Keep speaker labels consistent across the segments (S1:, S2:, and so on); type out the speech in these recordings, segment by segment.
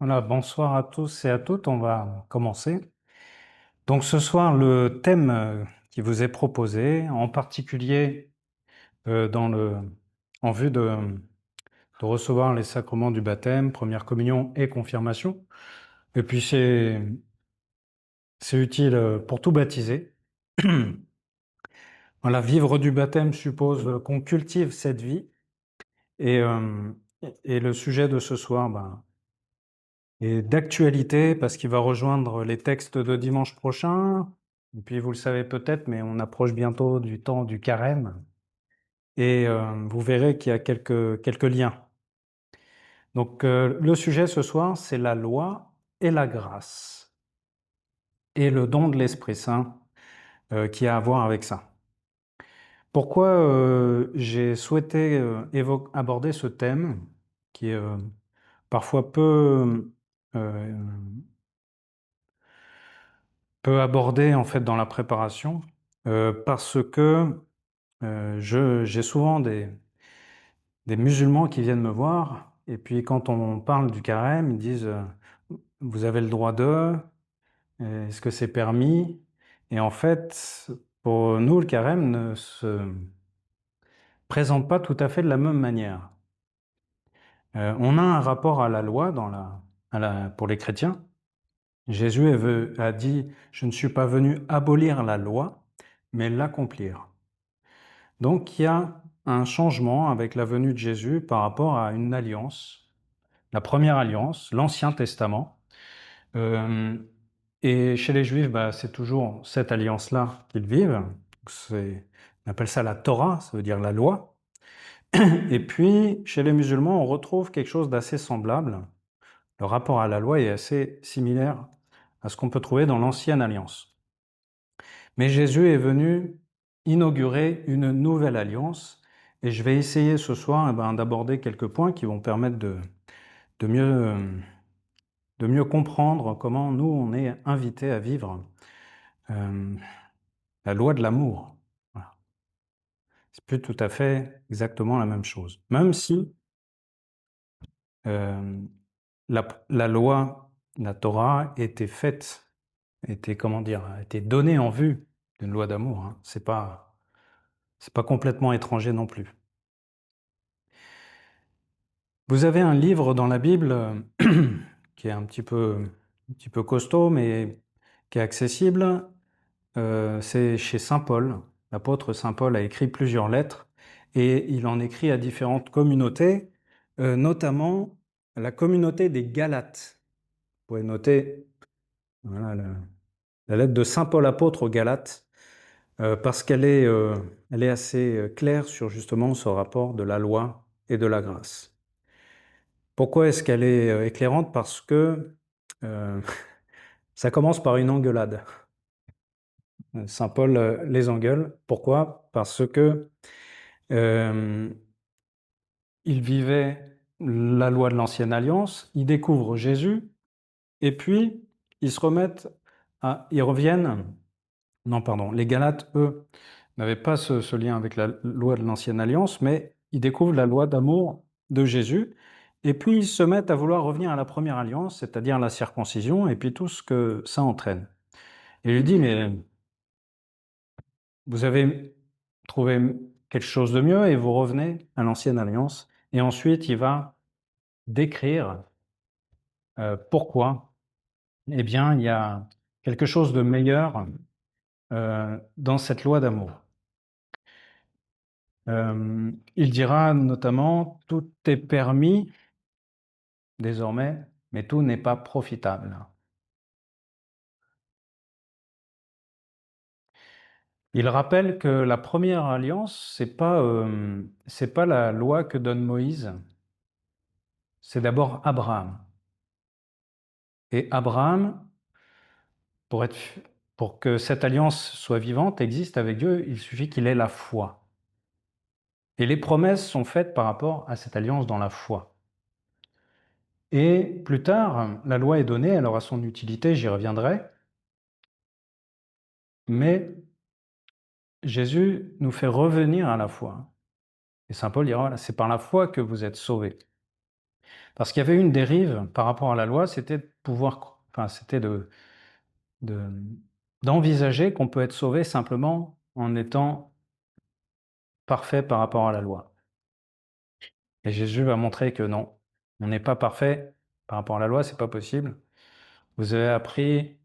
S1: Voilà, bonsoir à tous et à toutes. On va commencer. Donc ce soir, le thème qui vous est proposé, en particulier dans en vue de recevoir les sacrements du baptême, première communion et confirmation. Et puis c'est utile pour tout baptiser. Voilà, vivre du baptême suppose qu'on cultive cette vie. Et, euh, et le sujet de ce soir, est d'actualité parce qu'il va rejoindre les textes de dimanche prochain. Et puis vous le savez peut-être, mais on approche bientôt du temps du carême. Et vous verrez qu'il y a quelques liens. Donc le sujet ce soir, c'est la loi et la grâce et le don de l'Esprit Saint qui a à voir avec ça. Pourquoi j'ai souhaité aborder ce thème qui est parfois euh, peu abordé en fait dans la préparation, parce que j'ai souvent des musulmans qui viennent me voir, et puis quand on parle du carême, ils disent vous avez le droit de, est-ce que c'est permis? Et en fait, pour nous, le carême ne se présente pas tout à fait de la même manière. On a un rapport à la loi pour les chrétiens. Jésus a dit, je ne suis pas venu abolir la loi, mais l'accomplir. Donc il y a un changement avec la venue de Jésus par rapport à une alliance, la première alliance, l'Ancien Testament. Euh, et chez les Juifs, c'est toujours cette alliance-là qu'ils vivent. On appelle ça la Torah, ça veut dire la loi. Et puis, chez les musulmans, on retrouve quelque chose d'assez semblable. Le rapport à la loi est assez similaire à ce qu'on peut trouver dans l'Ancienne Alliance. Mais Jésus est venu inaugurer une nouvelle alliance et je vais essayer ce soir d'aborder quelques points qui vont permettre de mieux comprendre comment nous, on est invités à vivre euh, la loi de l'amour. Voilà. C'est plus tout à fait exactement la même chose. Même si euh, la loi, la Torah, comment dire, a été donnée en vue d'une loi d'amour. Hein. C'est pas complètement étranger non plus. Vous avez un livre dans la Bible qui est un petit peu costaud, mais qui est accessible. C'est chez Saint Paul. L'apôtre Saint Paul a écrit plusieurs lettres et il en écrit à différentes communautés, notamment la communauté des Galates. Vous pouvez noter voilà, la lettre de Saint Paul apôtre aux Galates, parce elle est assez claire sur justement ce rapport de la loi et de la grâce. Pourquoi est-ce qu'elle est éclairante? Parce que euh, ça commence par une engueulade. Saint Paul les engueule. Pourquoi? Parce que euh, ils vivaient la loi de l'Ancienne Alliance, ils découvrent Jésus, et puis ils reviennent. Non, pardon, les Galates, eux, n'avaient pas ce lien avec la loi de l'Ancienne Alliance, mais ils découvrent la loi d'amour de Jésus, et puis ils se mettent à vouloir revenir à la première alliance, c'est-à-dire la circoncision, et puis tout ce que ça entraîne. Et il lui dit, mais vous avez trouvé quelque chose de mieux et vous revenez à l'ancienne alliance. Et ensuite, il va décrire pourquoi. Eh bien, il y a quelque chose de meilleur dans cette loi d'amour. Il dira notamment, tout est permis désormais, mais tout n'est pas profitable. Il rappelle que la première alliance, c'est pas la loi que donne Moïse, c'est d'abord Abraham. Et Abraham, pour être, pour que cette alliance soit vivante, existe avec Dieu, il suffit qu'il ait la foi. Et les promesses sont faites par rapport à cette alliance dans la foi. Et plus tard, la loi est donnée, elle aura son utilité, j'y reviendrai, mais Jésus nous fait revenir à la foi. Et Saint Paul dira, voilà, c'est par la foi que vous êtes sauvés. Parce qu'il y avait une dérive par rapport à la loi, c'était de pouvoir, enfin, c'était de- d'envisager qu'on peut être sauvé simplement en étant parfait par rapport à la loi. Et Jésus va montrer que non, on n'est pas parfait par rapport à la loi, c'est pas possible. Vous avez appris,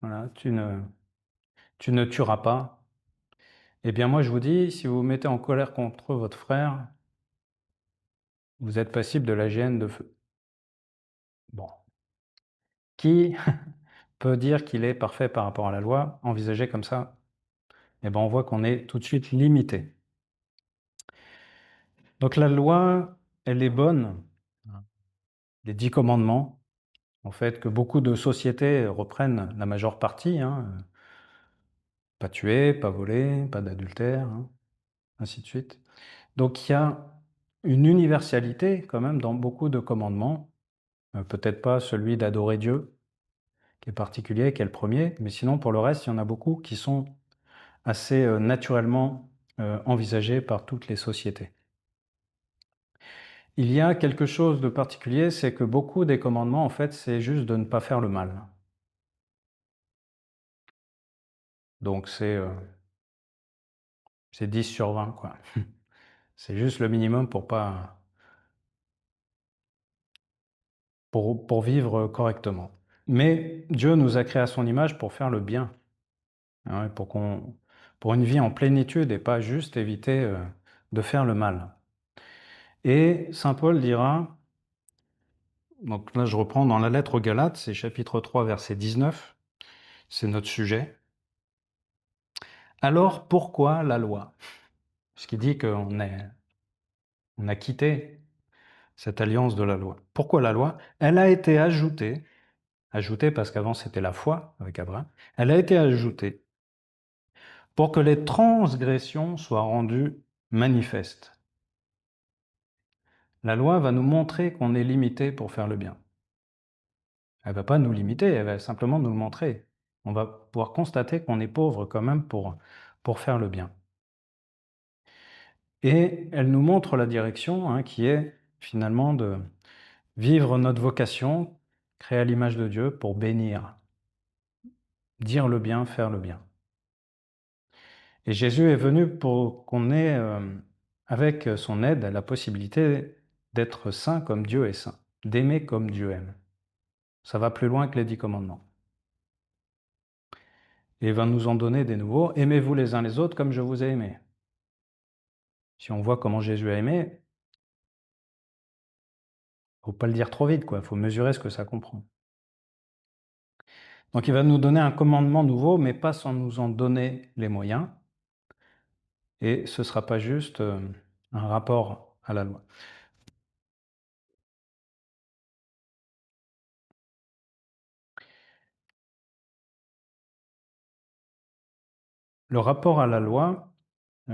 S1: voilà, tu ne tueras pas. Eh bien, moi, je vous dis, si vous vous mettez en colère contre votre frère, vous êtes passible de la géhenne de feu. Bon. Qui peut dire qu'il est parfait par rapport à la loi, envisagé comme ça? Eh bien, on voit qu'on est tout de suite limité. Donc, la loi, elle est bonne. Les 10 commandements, en fait, que beaucoup de sociétés reprennent la majeure partie, hein. Pas tuer, pas voler, pas d'adultère, hein, ainsi de suite. Donc, il y a une universalité quand même dans beaucoup de commandements. Peut-être pas celui d'adorer Dieu, qui est particulier, qui est le premier, mais sinon pour le reste, il y en a beaucoup qui sont assez naturellement envisagés par toutes les sociétés. Il y a quelque chose de particulier, c'est que beaucoup des commandements, en fait, c'est juste de ne pas faire le mal. Donc c'est 10 sur 20, quoi. C'est juste le minimum pour pas pour vivre correctement. Mais Dieu nous a créés à son image pour faire le bien, hein, pour une vie en plénitude et pas juste éviter de faire le mal. Et saint Paul dira, donc là je reprends dans la lettre aux Galates, c'est chapitre 3, verset 19, c'est notre sujet. Alors pourquoi la loi? Parce qu'il dit on a quitté cette alliance de la loi. Pourquoi la loi? Elle a été ajoutée parce qu'avant c'était la foi avec Abraham, elle a été ajoutée pour que les transgressions soient rendues manifestes. La loi va nous montrer qu'on est limité pour faire le bien. Elle ne va pas nous limiter, elle va simplement nous le montrer. On va pouvoir constater qu'on est pauvre quand même pour faire le bien. Et elle nous montre la direction, hein, qui est finalement de vivre notre vocation, créée à l'image de Dieu, pour bénir, dire le bien, faire le bien. Et Jésus est venu pour qu'on ait, avec son aide, la possibilité d'être saint comme Dieu est saint, d'aimer comme Dieu aime. Ça va plus loin que les 10 commandements. Et il va nous en donner des nouveaux. Aimez-vous les uns les autres comme je vous ai aimé. Si on voit comment Jésus a aimé, faut pas le dire trop vite, quoi. Faut mesurer ce que ça comprend. Donc il va nous donner un commandement nouveau, mais pas sans nous en donner les moyens. Et ce ne sera pas juste un rapport à la loi. Le rapport à la loi, il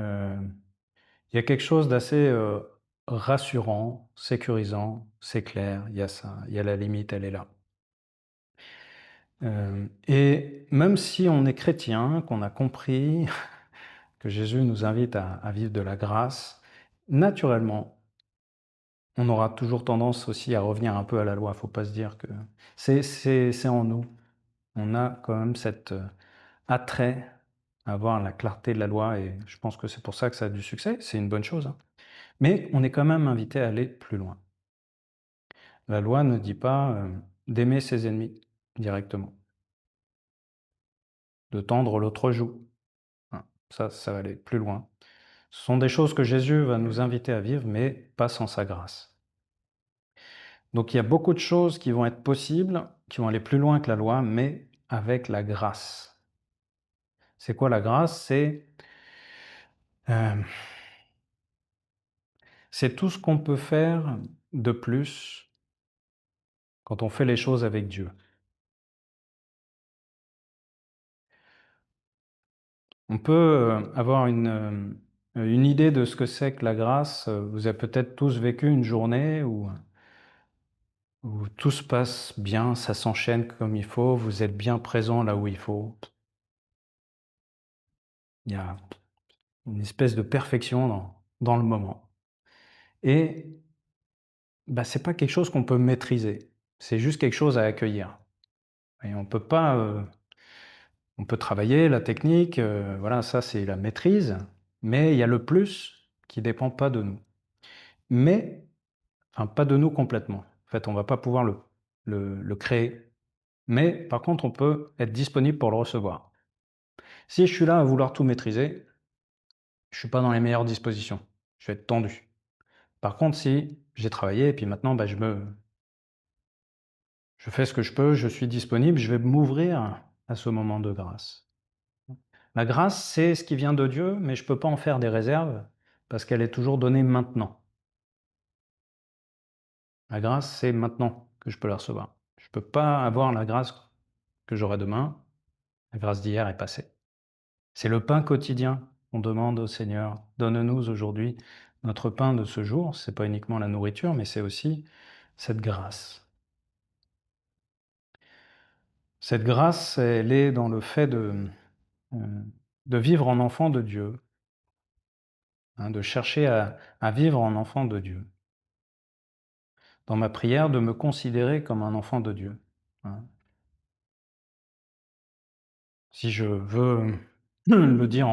S1: y a quelque chose d'assez rassurant, sécurisant, c'est clair, il y a ça, il y a la limite, elle est là. Et même si on est chrétien, qu'on a compris que Jésus nous invite à vivre de la grâce, naturellement, on aura toujours tendance aussi à revenir un peu à la loi. Il ne faut pas se dire que c'est en nous. On a quand même cet attrait à avoir la clarté de la loi et je pense que c'est pour ça que ça a du succès. C'est une bonne chose, hein. Mais on est quand même invité à aller plus loin. La loi ne dit pas d'aimer ses ennemis directement, de tendre l'autre joue. Hein, ça va aller plus loin. Ce sont des choses que Jésus va nous inviter à vivre, mais pas sans sa grâce. Donc il y a beaucoup de choses qui vont être possibles, qui vont aller plus loin que la loi, mais avec la grâce. C'est quoi la grâce? Euh, c'est tout ce qu'on peut faire de plus quand on fait les choses avec Dieu. On peut avoir une idée de ce que c'est que la grâce. Vous avez peut-être tous vécu une journée où tout se passe bien, ça s'enchaîne comme il faut, vous êtes bien présent là où il faut. Il y a une espèce de perfection dans le moment. Et bah, c'est pas quelque chose qu'on peut maîtriser. C'est juste quelque chose à accueillir. Et on peut pas, on peut travailler la technique, voilà, ça c'est la maîtrise, mais il y a le plus qui dépend pas de nous. Mais, enfin pas de nous complètement. En fait, on va pas pouvoir le créer. Mais par contre, on peut être disponible pour le recevoir. Si je suis là à vouloir tout maîtriser, je suis pas dans les meilleures dispositions. Je vais être tendu. Par contre, si j'ai travaillé et puis maintenant, bah, je fais ce que je peux, je suis disponible, je vais m'ouvrir à ce moment de grâce. La grâce, c'est ce qui vient de Dieu, mais je ne peux pas en faire des réserves parce qu'elle est toujours donnée maintenant. La grâce, c'est maintenant que je peux la recevoir. Je ne peux pas avoir la grâce que j'aurai demain. La grâce d'hier est passée. C'est le pain quotidien qu'on demande au Seigneur. Donne-nous aujourd'hui notre pain de ce jour. Ce n'est pas uniquement la nourriture, mais c'est aussi cette grâce. Cette grâce, elle est dans le fait de vivre en enfant de Dieu, hein, de chercher à vivre en enfant de Dieu. Dans ma prière, de me considérer comme un enfant de Dieu, hein. Si je veux le dire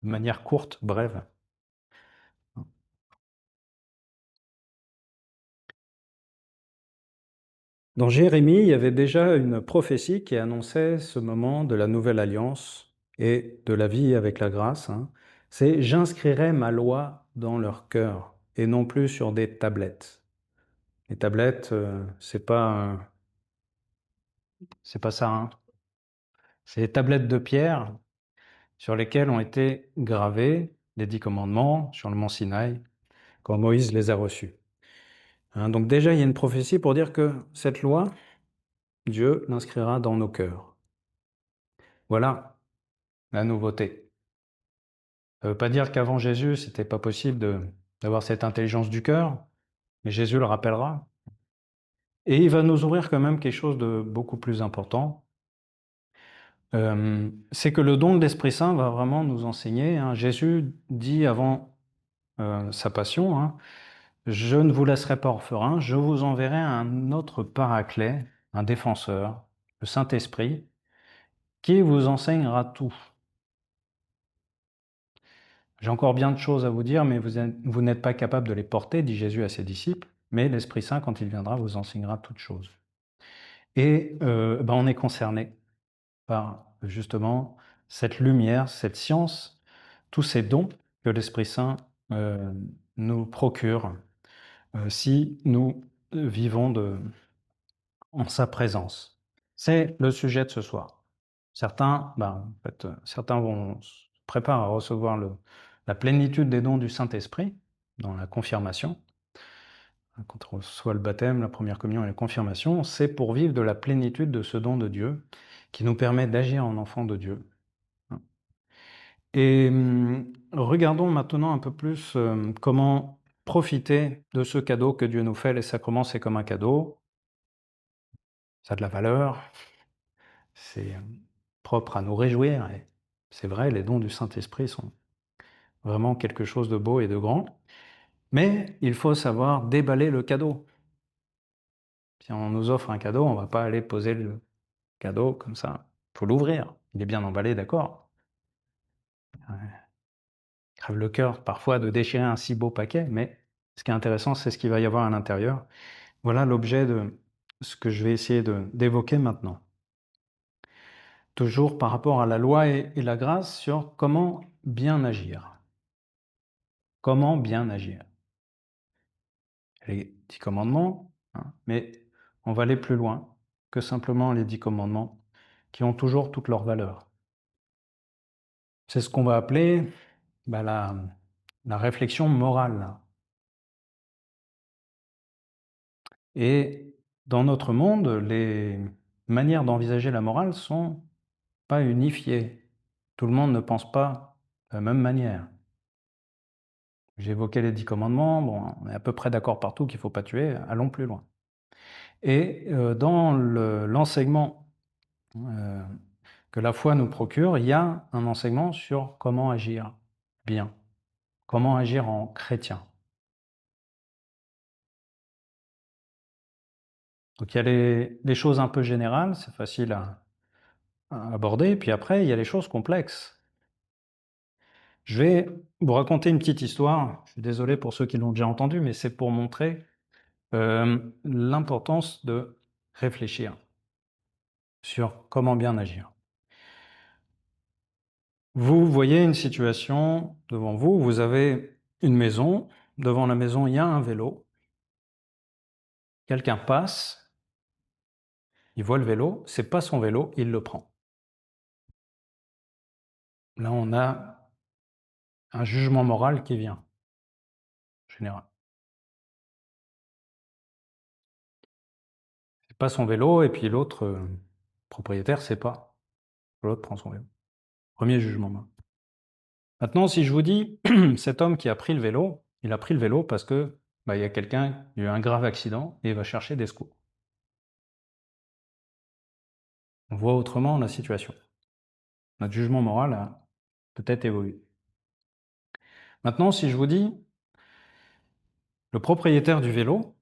S1: de manière courte, brève. Dans Jérémie, il y avait déjà une prophétie qui annonçait ce moment de la nouvelle alliance et de la vie avec la grâce, hein. C'est: «J'inscrirai ma loi dans leur cœur et non plus sur des tablettes». Les tablettes, c'est pas ça, hein. C'est des tablettes de pierre sur lesquelles ont été gravés les 10 commandements sur le mont Sinaï, quand Moïse les a reçus, hein. Donc déjà, il y a une prophétie pour dire que cette loi, Dieu l'inscrira dans nos cœurs. Voilà la nouveauté. Ça ne veut pas dire qu'avant Jésus, c'était pas possible d'avoir cette intelligence du cœur, mais Jésus le rappellera. Et il va nous ouvrir quand même quelque chose de beaucoup plus important. C'est que le don de l'Esprit Saint va vraiment nous enseigner, hein. Jésus dit avant sa passion, hein: «Je ne vous laisserai pas orphelins, je vous enverrai un autre paraclet, un défenseur, le Saint-Esprit, qui vous enseignera tout». J'ai encore bien de choses à vous dire, mais vous n'êtes pas capable de les porter, dit Jésus à ses disciples, mais l'Esprit Saint, quand il viendra, vous enseignera toutes choses. Et ben, on est concerné par justement cette lumière, cette science, tous ces dons que l'Esprit Saint nous procure si nous vivons en sa présence. C'est le sujet de ce soir. Certains, ben, en fait, certains se préparent à recevoir la plénitude des dons du Saint-Esprit dans la confirmation. Quand on reçoit le baptême, la première communion et la confirmation, c'est pour vivre de la plénitude de ce don de Dieu qui nous permet d'agir en enfant de Dieu. Et regardons maintenant un peu plus comment profiter de ce cadeau que Dieu nous fait. Les sacrements, c'est comme un cadeau, ça a de la valeur, c'est propre à nous réjouir. Et c'est vrai, les dons du Saint-Esprit sont vraiment quelque chose de beau et de grand. Mais il faut savoir déballer le cadeau. Si on nous offre un cadeau, on ne va pas aller poser le cadeau comme ça. Il faut l'ouvrir. Il est bien emballé, d'accord. Crève le cœur parfois de déchirer un si beau paquet, mais ce qui est intéressant, c'est ce qu'il va y avoir à l'intérieur. Voilà l'objet de ce que je vais essayer d'évoquer maintenant. Toujours par rapport à la loi et la grâce sur comment bien agir. Comment bien agir. Les 10 commandements, hein, mais on va aller plus loin que simplement les 10 commandements qui ont toujours toute leur valeur. C'est ce qu'on va appeler bah, la réflexion morale. Et dans notre monde, les manières d'envisager la morale sont pas unifiées. Tout le monde ne pense pas de la même manière. J'ai évoqué les 10 commandements, bon, on est à peu près d'accord partout qu'il ne faut pas tuer, allons plus loin. Et dans l'enseignement que la foi nous procure, il y a un enseignement sur comment agir bien, comment agir en chrétien. Donc il y a les choses un peu générales, c'est facile à aborder, puis après il y a les choses complexes. Je vais vous raconter une petite histoire, je suis désolé pour ceux qui l'ont déjà entendue, mais c'est pour montrer l'importance de réfléchir sur comment bien agir. Vous voyez une situation devant vous, vous avez une maison, devant la maison il y a un vélo, quelqu'un passe, il voit le vélo, c'est pas son vélo, il le prend. Là on a un jugement moral qui vient, en général. C'est pas son vélo et puis l'autre propriétaire sait pas, l'autre prend son vélo. Premier jugement moral. Maintenant si je vous dis, cet homme qui a pris le vélo, il a pris le vélo parce que il y a quelqu'un, il y a eu un grave accident et il va chercher des secours. On voit autrement la situation. Notre jugement moral a peut-être évolué. Maintenant, si je vous dis, le propriétaire du vélo,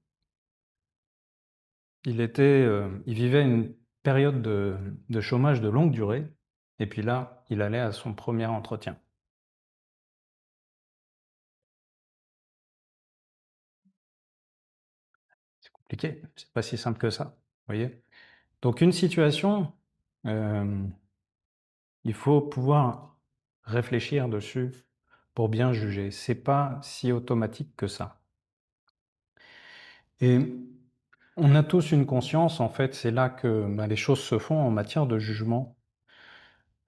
S1: il vivait une période de chômage de longue durée, et puis là, il allait à son premier entretien. C'est compliqué, c'est pas si simple que ça, vous voyez. Donc une situation, il faut pouvoir réfléchir dessus pour bien juger. C'est pas si automatique que ça. Et on a tous une conscience, en fait, c'est là que les choses se font en matière de jugement.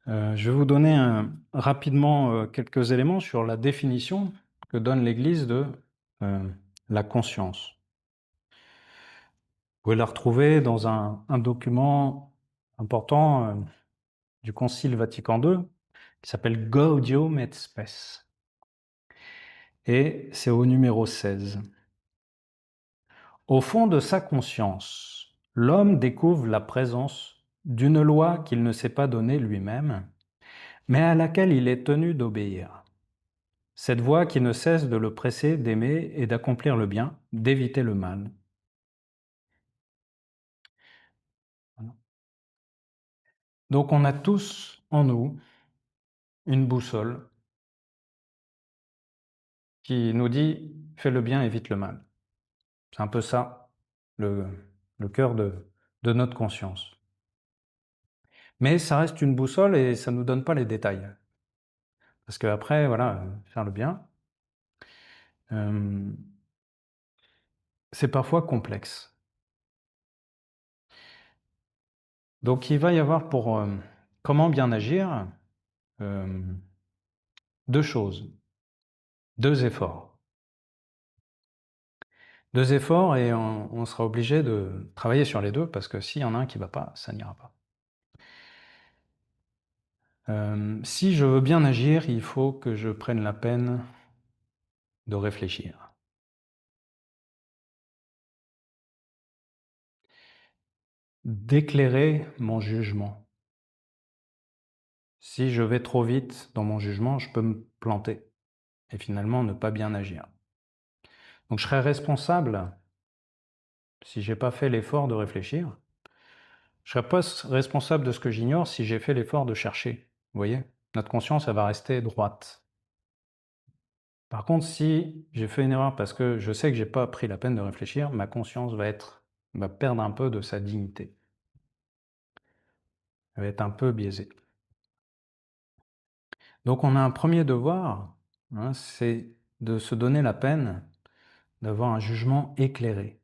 S1: Je vais vous donner rapidement quelques éléments sur la définition que donne l'Église de la conscience. Vous pouvez la retrouver dans un document important du Concile Vatican II qui s'appelle Gaudium et Spes. Et c'est au numéro 16. Au fond de sa conscience, l'homme découvre la présence d'une loi qu'il ne s'est pas donnée lui-même, mais à laquelle il est tenu d'obéir. Cette voix qui ne cesse de le presser d'aimer et d'accomplir le bien, d'éviter le mal. Donc on a tous en nous une boussole qui nous dit fais le bien, évite le mal. C'est un peu ça le, le cœur de notre conscience. Mais ça reste une boussole et ça ne nous donne pas les détails. Parce qu'après, voilà, faire le bien, c'est parfois complexe. Donc il va y avoir pour comment bien agir deux choses, deux efforts. Deux efforts et on sera obligé de travailler sur les deux parce que s'il y en a un qui ne va pas, ça n'ira pas. Si je veux bien agir, il faut que je prenne la peine de réfléchir. D'éclairer mon jugement. Si je vais trop vite dans mon jugement, je peux me planter et finalement ne pas bien agir. Donc je serai responsable, si je n'ai pas fait l'effort de réfléchir, je ne serai pas responsable de ce que j'ignore si j'ai fait l'effort de chercher. Vous voyez, notre conscience, elle va rester droite. Par contre, si j'ai fait une erreur parce que je sais que j'ai pas pris la peine de réfléchir, ma conscience va perdre un peu de sa dignité. Elle va être un peu biaisée. Donc on a un premier devoir, c'est de se donner la peine d'avoir un jugement éclairé.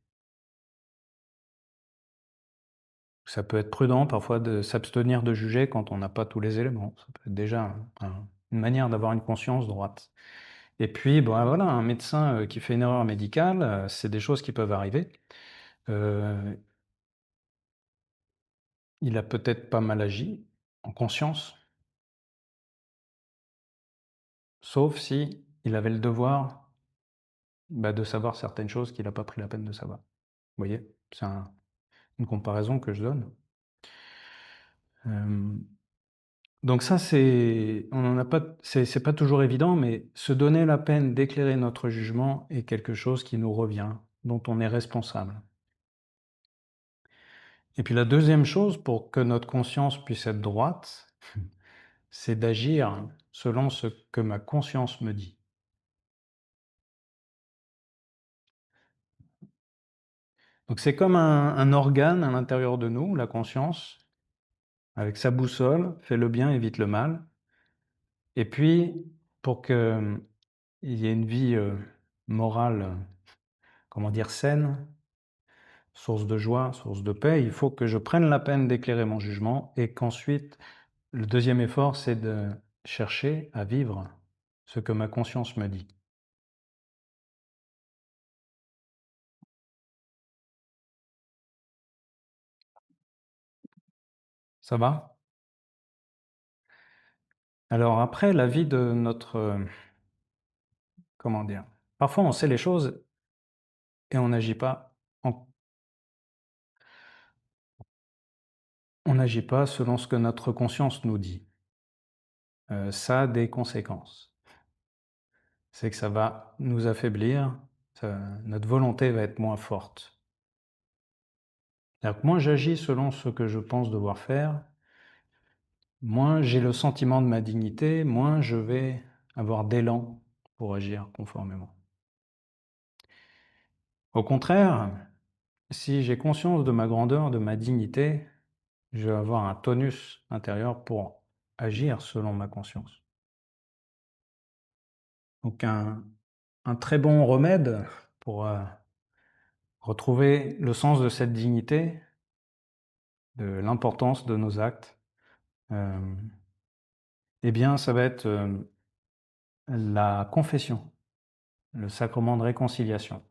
S1: Ça peut être prudent parfois de s'abstenir de juger quand on n'a pas tous les éléments. Ça peut être déjà une manière d'avoir une conscience droite. Et puis, voilà, un médecin qui fait une erreur médicale, c'est des choses qui peuvent arriver. Il a peut-être pas mal agi, en conscience, sauf si il avait le devoir de savoir certaines choses qu'il n'a pas pris la peine de savoir. Vous voyez, c'est une comparaison que je donne. Donc ça, on en a pas, c'est pas toujours évident, mais se donner la peine d'éclairer notre jugement est quelque chose qui nous revient, dont on est responsable. Et puis la deuxième chose, pour que notre conscience puisse être droite, c'est d'agir selon ce que ma conscience me dit. Donc c'est comme un organe à l'intérieur de nous, la conscience, avec sa boussole, fait le bien, évite le mal. Et puis, pour qu'il y ait une vie morale, comment dire, saine, source de joie, source de paix, il faut que je prenne la peine d'éclairer mon jugement et qu'ensuite, le deuxième effort, c'est de chercher à vivre ce que ma conscience me dit. Ça va? Alors après, la vie de notre... comment dire? Parfois, on sait les choses et on n'agit pas, on n'agit pas selon ce que notre conscience nous dit. Ça a des conséquences. C'est que ça va nous affaiblir, notre volonté va être moins forte. C'est-à-dire que moins j'agis selon ce que je pense devoir faire, moins j'ai le sentiment de ma dignité, moins je vais avoir d'élan pour agir conformément. Au contraire, si j'ai conscience de ma grandeur, de ma dignité, je vais avoir un tonus intérieur pour agir selon ma conscience. Donc un très bon remède pour retrouver le sens de cette dignité, de l'importance de nos actes, eh bien ça va être la confession, le sacrement de réconciliation.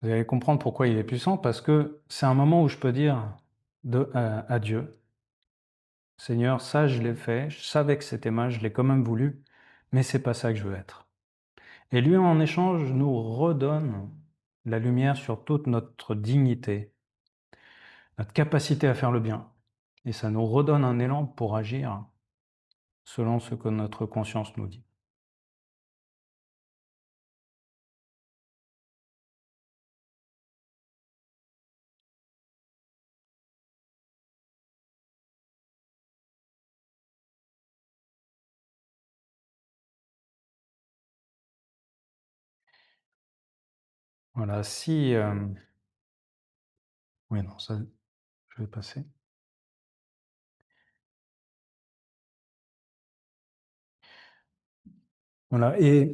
S1: Vous allez comprendre pourquoi il est puissant, parce que c'est un moment où je peux dire à Dieu, Seigneur, ça je l'ai fait, je savais que c'était mal, je l'ai quand même voulu, mais c'est pas ça que je veux être. Et lui, en échange, nous redonne la lumière sur toute notre dignité, notre capacité à faire le bien. Et ça nous redonne un élan pour agir selon ce que notre conscience nous dit. Voilà, si... oui, non, ça, je vais passer. Voilà, et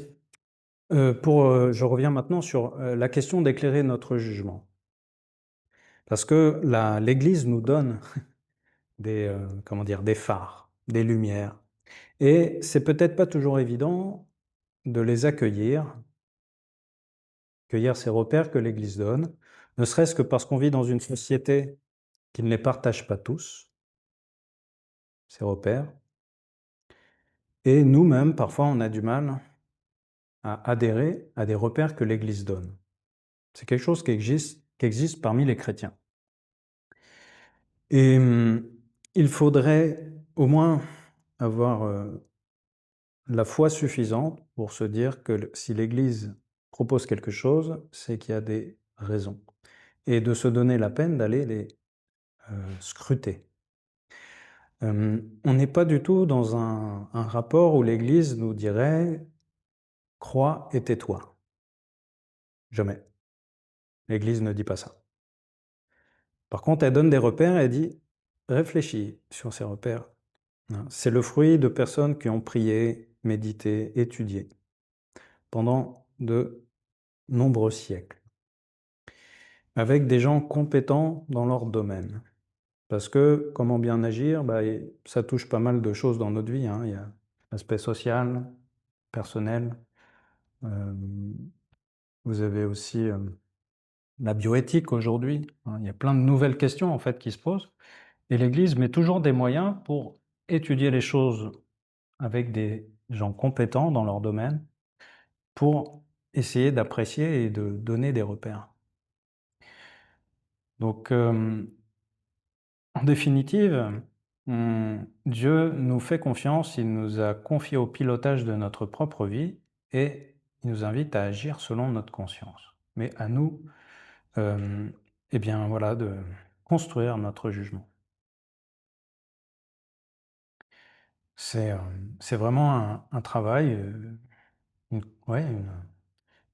S1: je reviens maintenant sur la question d'éclairer notre jugement. Parce que l'Église nous donne des, comment dire, des phares, des lumières. Et c'est peut-être pas toujours évident de les accueillir, accueillir ces repères que l'Église donne, ne serait-ce que parce qu'on vit dans une société qui ne les partage pas tous, ces repères. Et nous-mêmes, parfois, on a du mal à adhérer à des repères que l'Église donne. C'est quelque chose qui existe parmi les chrétiens. Et il faudrait au moins avoir la foi suffisante pour se dire que si l'Église propose quelque chose, c'est qu'il y a des raisons. Et de se donner la peine d'aller les scruter. On n'est pas du tout dans un rapport où l'Église nous dirait « crois et tais-toi ». Jamais. L'Église ne dit pas ça. Par contre, elle donne des repères et elle dit « réfléchis sur ces repères ». C'est le fruit de personnes qui ont prié, médité, étudié pendant de nombreux siècles, avec des gens compétents dans leur domaine. Parce que comment bien agir, ça touche pas mal de choses dans notre vie. Il y a l'aspect social, personnel. Vous avez aussi la bioéthique aujourd'hui. Il y a plein de nouvelles questions en fait qui se posent. Et l'Église met toujours des moyens pour étudier les choses avec des gens compétents dans leur domaine pour essayer d'apprécier et de donner des repères. Donc, en définitive, Dieu nous fait confiance, il nous a confié au pilotage de notre propre vie et il nous invite à agir selon notre conscience. Mais à nous eh bien voilà, de construire notre jugement. C'est vraiment un travail, une ouais,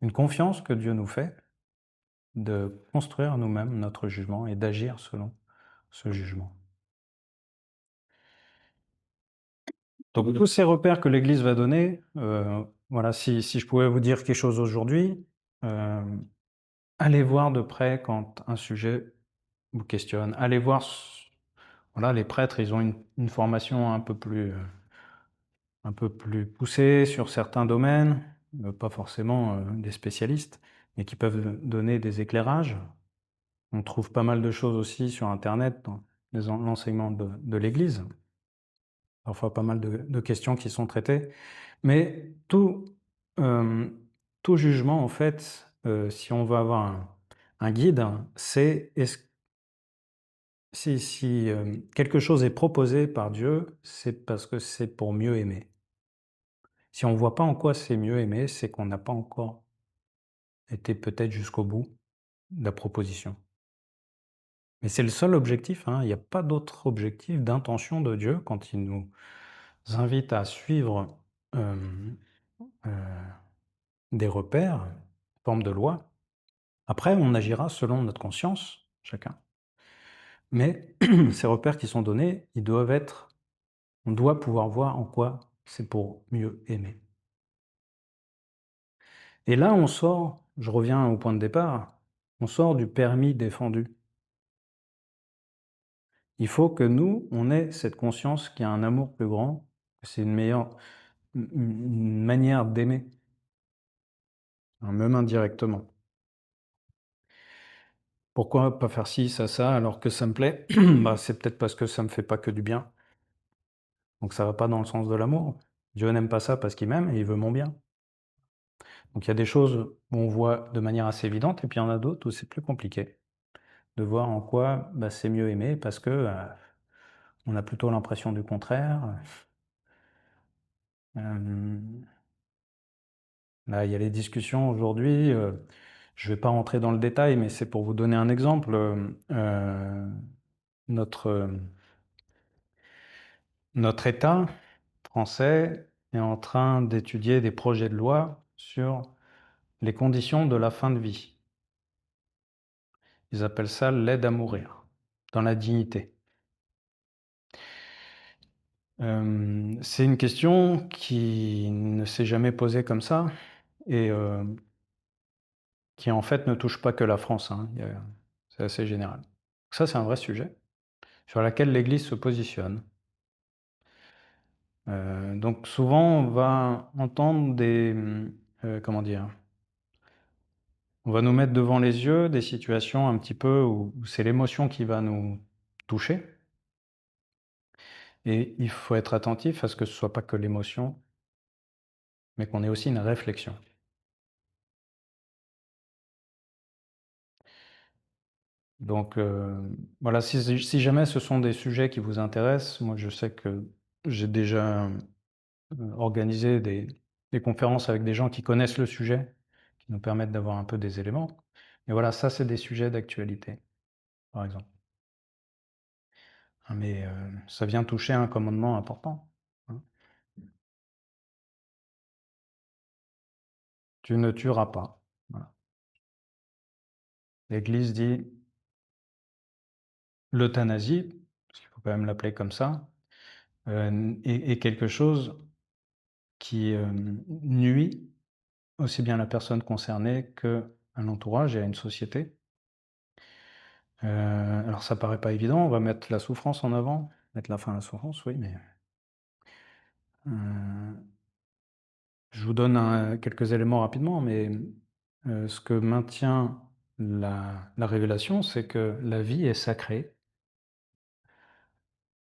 S1: une confiance que Dieu nous fait de construire nous-mêmes notre jugement et d'agir selon ce jugement. Donc tous ces repères que l'Église va donner, voilà, si je pouvais vous dire quelque chose aujourd'hui, hem, allez voir de près quand un sujet vous questionne. Allez voir voilà, les prêtres, ils ont une formation un peu plus poussée sur certains domaines, pas forcément, des spécialistes, mais qui peuvent donner des éclairages. On trouve pas mal de choses aussi sur internet dans l'enseignement de l'Église. Parfois pas mal de questions qui sont traitées. Mais hem, tout jugement en fait, si on veut avoir un guide, c'est est-ce si quelque chose est proposé par Dieu, c'est parce que c'est pour mieux aimer. Si on ne voit pas en quoi c'est mieux aimer, c'est qu'on n'a pas encore été peut-être jusqu'au bout de la proposition. Mais c'est le seul objectif, hein, il n'y a pas d'autre objectif d'intention de Dieu quand il nous invite à suivre, hem, heu, des repères, forme de loi. Après, on agira selon notre conscience, chacun. Mais ces repères qui sont donnés, ils doivent être on doit pouvoir voir en quoi c'est pour mieux aimer. Et là, on sort, je reviens au point de départ, on sort du permis défendu. Il faut que nous, on ait cette conscience qu'il y a un amour plus grand, que c'est une meilleure une manière d'aimer, hein, même indirectement. Pourquoi pas faire ci, ça, alors que ça me plaît? Bah, c'est peut-être parce que ça me fait pas que du bien, donc ça va pas dans le sens de l'amour. Dieu n'aime pas ça parce qu'il m'aime et il veut mon bien. Donc il y a des choses où on voit de manière assez évidente et puis il y en a d'autres où c'est plus compliqué de voir en quoi, bah, c'est mieux aimer parce que, on a plutôt l'impression du contraire. Hem, Là, il y a les discussions aujourd'hui, je ne vais pas rentrer dans le détail, mais c'est pour vous donner un exemple, notre, notre État français est en train d'étudier des projets de loi sur les conditions de la fin de vie. Ils appellent ça l'aide à mourir, dans la dignité. C'est une question qui ne s'est jamais posée comme ça et qui en fait ne touche pas que la France, hein, c'est assez général. Ça, c'est un vrai sujet sur lequel l'Église se positionne. Donc souvent, on va entendre comment dire? On va nous mettre devant les yeux des situations un petit peu où c'est l'émotion qui va nous toucher et il faut être attentif à ce que ce soit pas que l'émotion, mais qu'on ait aussi une réflexion. Donc voilà, si jamais ce sont des sujets qui vous intéressent, moi je sais que j'ai déjà, organisé des conférences avec des gens qui connaissent le sujet, qui nous permettent d'avoir un peu des éléments. Mais voilà, ça c'est des sujets d'actualité, par exemple. Ah mais ça vient toucher un commandement important, hein. Tu ne tueras pas. Voilà. L'Église dit l'euthanasie, parce qu'il faut quand même l'appeler comme ça, est quelque chose qui, nuit aussi bien à la personne concernée qu'à l'entourage et à une société. Alors ça paraît pas évident, on va mettre la souffrance en avant, mettre la fin à la souffrance, oui, mais heu, je vous donne quelques éléments rapidement, mais ce que maintient la révélation, c'est que la vie est sacrée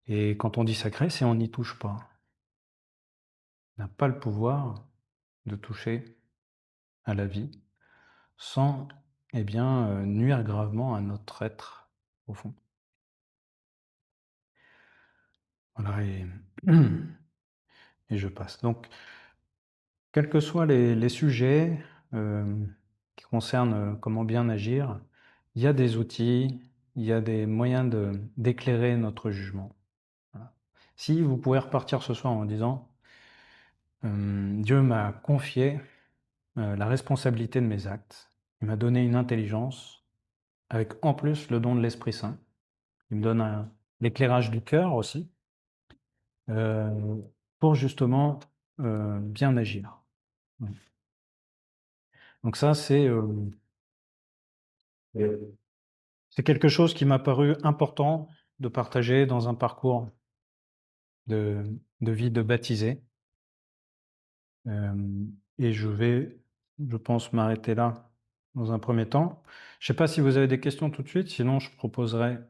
S1: et quand on dit sacré, c'est on n'y touche pas. On n'a pas le pouvoir de toucher à la vie sans, eh bien, nuire gravement à notre être profond. Voilà et je passe. Donc quels que soient les sujets, qui concernent, comment bien agir, il y a des outils, il y a des moyens d'éclairer notre jugement. Voilà. Si vous pouvez repartir ce soir en disant Dieu m'a confié la responsabilité de mes actes, il m'a donné une intelligence, avec en plus le don de l'Esprit Saint, il me donne l'éclairage du cœur aussi, pour justement bien agir. Donc ça, c'est quelque chose qui m'a paru important de partager dans un parcours de, de vie de baptisé. Et je pense, m'arrêter là dans un premier temps. Je ne sais pas si vous avez des questions tout de suite, sinon je proposerais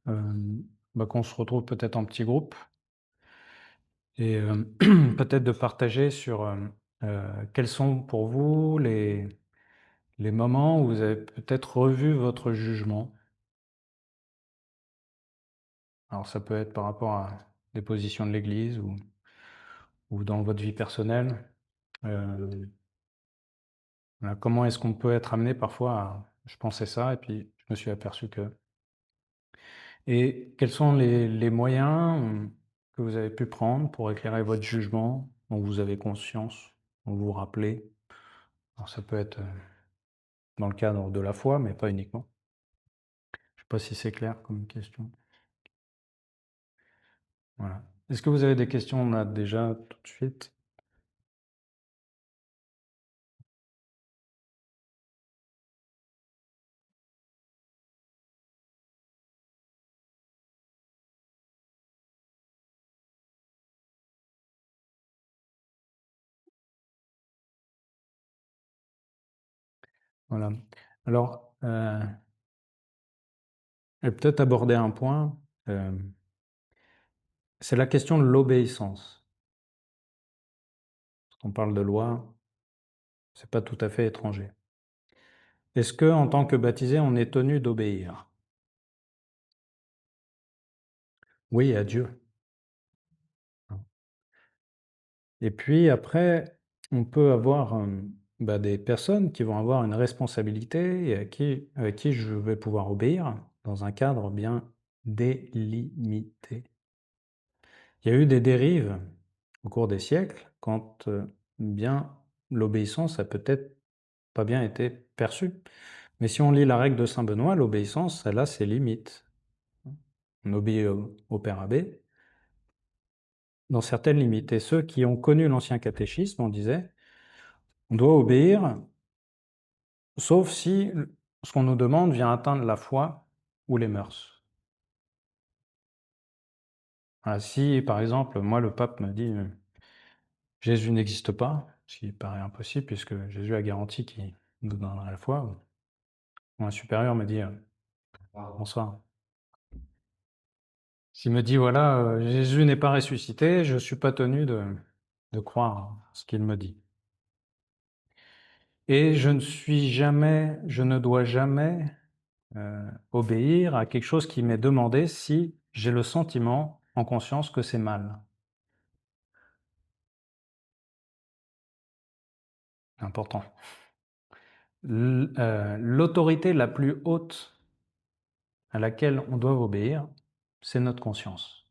S1: qu'on se retrouve peut-être en petit groupe et peut-être de partager sur quels sont pour vous les moments où vous avez peut-être revu votre jugement. Alors ça peut être par rapport à des positions de l'Église ou dans votre vie personnelle. Voilà, comment est-ce qu'on peut être amené parfois à je pensais ça et puis je me suis aperçu que. Et quels sont les moyens que vous avez pu prendre pour éclairer votre jugement, dont vous avez conscience, dont vous vous rappelez? Alors ça peut être dans le cadre de la foi, mais pas uniquement. Je ne sais pas si c'est clair comme question. Voilà. Est-ce que vous avez des questions là déjà tout de suite? Voilà. Alors, et peut-être aborder un point, c'est la question de l'obéissance. Quand on parle de loi, c'est pas tout à fait étranger. Est-ce que, en tant que baptisé, on est tenu d'obéir? Oui, à Dieu. Et puis après, on peut avoir des personnes qui vont avoir une responsabilité et avec qui je vais pouvoir obéir dans un cadre bien délimité. Il y a eu des dérives au cours des siècles quand bien l'obéissance a peut-être pas bien été perçue. Mais si on lit la règle de Saint Benoît, l'obéissance, elle a ses limites. On obéit au Père Abbé dans certaines limites. Et ceux qui ont connu l'ancien catéchisme, on disait, on doit obéir, sauf si ce qu'on nous demande vient atteindre la foi ou les mœurs. Voilà, si, par exemple, moi, le pape me dit Jésus n'existe pas, ce qui paraît impossible, puisque Jésus a garanti qu'il nous donnera la foi, ou un supérieur me dit bonsoir. S'il me dit voilà, Jésus n'est pas ressuscité, je ne suis pas tenu de croire ce qu'il me dit. Et je ne dois jamais obéir à quelque chose qui m'est demandé si j'ai le sentiment en conscience que c'est mal. Important. L'autorité la plus haute à laquelle on doit obéir, c'est notre conscience.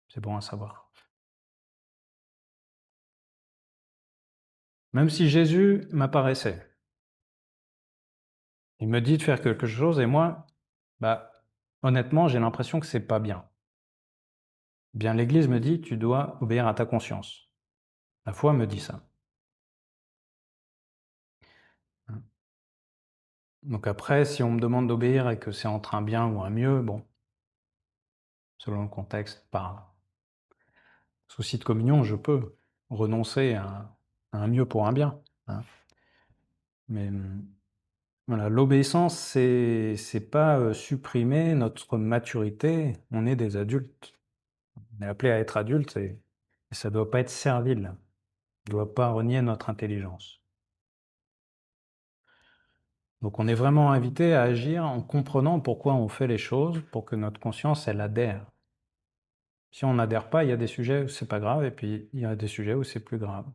S1: C'est bon à savoir. Même si Jésus m'apparaissait, il me dit de faire quelque chose et moi, honnêtement, j'ai l'impression que c'est pas bien. Bien, l'Église me dit, tu dois obéir à ta conscience. La foi me dit ça. Donc après, si on me demande d'obéir et que c'est entre un bien ou un mieux, bon, selon le contexte, par souci de communion, je peux renoncer à un mieux pour un bien. Hein. Mais voilà, l'obéissance, c'est pas supprimer notre maturité. On est des adultes. On est appelé à être adulte et ça ne doit pas être servile. On ne doit pas renier notre intelligence. Donc on est vraiment invité à agir en comprenant pourquoi on fait les choses pour que notre conscience, elle adhère. Si on n'adhère pas, il y a des sujets où c'est pas grave et puis il y a des sujets où c'est plus grave.